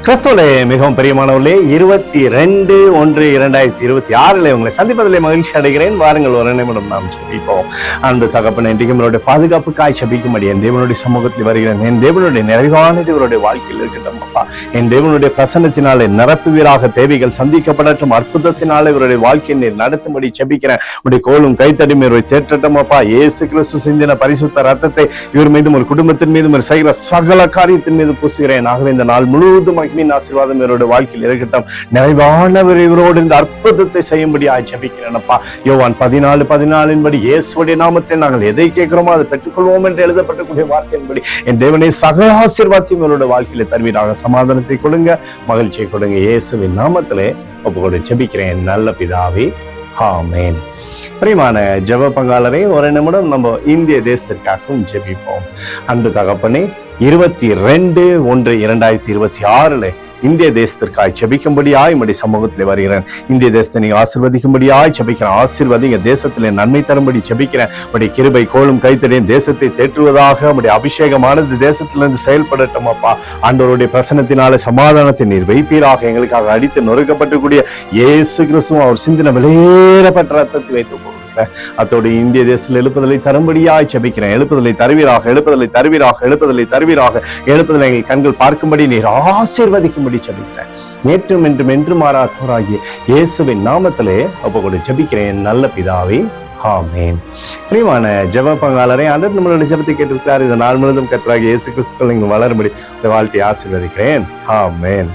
கிறிஸ்துவிலே மிகவும் பிரியமானவர்களே, 22/1/2026 உங்களை சந்திப்பதிலே மகிழ்ச்சி அடைகிறேன். வாருங்கள், ஒரு நிமிடம் நாம் ஜெபிப்போம். அன்பு தகப்பனே, இன்றைக்கு நம்மளுடைய பாதுகாப்புக்காய் ஜெபிக்கும்படி என் தேவனுடைய சமூகத்தில் வருகிறேன். என் தேவனுடைய நிறைவானது இவருடைய வாழ்க்கையில் இருக்கட்டும் அப்பா. என் தேவனுடைய பிரசன்னத்தினாலே நிரப்புவீராக, தேவைகள் சந்திக்கப்படட்டும். அற்புதத்தினாலே இவருடைய வாழ்க்கையை நீர் நடத்தும்படி ஜெபிக்கிறேன். உடைய கோலும் கைத்தடி இவரை தேற்றட்டும் அப்பா. இயேசு கிறிஸ்து சிந்தின பரிசுத்த ரத்தத்தை இவர் மீதும் ஒரு குடும்பத்தின் மீதும் ஒரு செய்கிற சகல காரியத்தின் மீது பூசுகிறேன். ஆகவே இந்த நாள் முழுவதும் மகிமையின் ஆசீர்வாதம் இவருடைய வாழ்க்கையில் இருக்கட்டும். நிறைவானவர் இவரோடு இந்த அற்புதத்தை செய்யும்படி ஜெபிக்கிறேன் அப்பா. யோவான் 14:14 இயேசுவுடைய நாமத்தை நாங்கள் எதை கேட்கிறோமோ அதை பெற்றுக்கொள்வோம் என்று எழுதப்பட்டக்கூடிய வார்த்தையின்படி என் தேவனை சகல ஆசீர்வாதத்தையும் இவருடைய வாழ்க்கையில தருவீராக. சமாதானத்தை கொடுங்க, மகிழ்ச்சியை கொடுங்க. இயேசுவின் நாமத்திலே ஒப்புக்கொண்டு ஜெபிக்கிறேன் நல்ல பிதாவே, ஆமென். பிரியமான ஜெப பங்காளரே, ஒரு நிமிடம் நம்ம இந்திய தேசத்திற்காகவும் ஜெபிப்போம். அன்பு தகப்பனே, 22/1/2026 இந்திய தேசத்திற்காய் ஜெபிக்கும்படியாய் உம்முடைய சமூகத்தில் வருகிறேன். இந்திய தேசத்தை நீங்க ஆசீர்வதிக்கும்படியாய் ஜெபிக்கிறேன். ஆசீர்வதிங்க, தேசத்திலே நன்மை தரும்படி ஜெபிக்கிறேன். உடைய கிருபை கோலும் கைத்தடியும் தேசத்தை தேற்றுவதாக. உடைய அபிஷேகமானது தேசத்திலிருந்து செயல்படட்டும் அப்பா. ஆண்டவருடைய பிரசன்னத்தினால சமாதானத்தை நீர் வைப்பீராக. எங்களுக்காக அடித்து நொறுக்கப்பட்டக்கூடிய இயேசு கிறிஸ்துவும் அவர் சிந்தின விலையேறப்பட்ட ரத்தத்தை வைத்து போகிறேன். அத்தோடு இந்திய தேசத்தில் எழுப்புதலை தரும்படியாய் ஜெபிக்கிறேன். எழுப்புதலை தருவீராக, எழுப்புதலை தருவீராக, எழுப்புதலை தருவீராக. எழுப்புதலை எங்கள் கண்கள் பார்க்கும்படி நீர் ஆசீர்வதிக்கும்படி ஜெபிக்கிறேன். நேற்றும் என்றும் என்று மாறாதவராகிய இயேசுவின் நாமத்திலே ஒப்புக்கொண்டு ஜெபிக்கிறேன் நல்ல பிதாவே, ஆமென். பிரியமான ஜெப பங்காளரை, ஆண்டவர் நம்மளுடைய ஜெபத்தை கேட்டிருக்கிறார். இந்த நாள் முழுவதும் கர்த்தராகிய இயேசு கிறிஸ்துவுக்குள் நீங்கள் வளரும்படி வாழ்த்தை ஆசீர்வதிக்கிறேன். ஆமென்.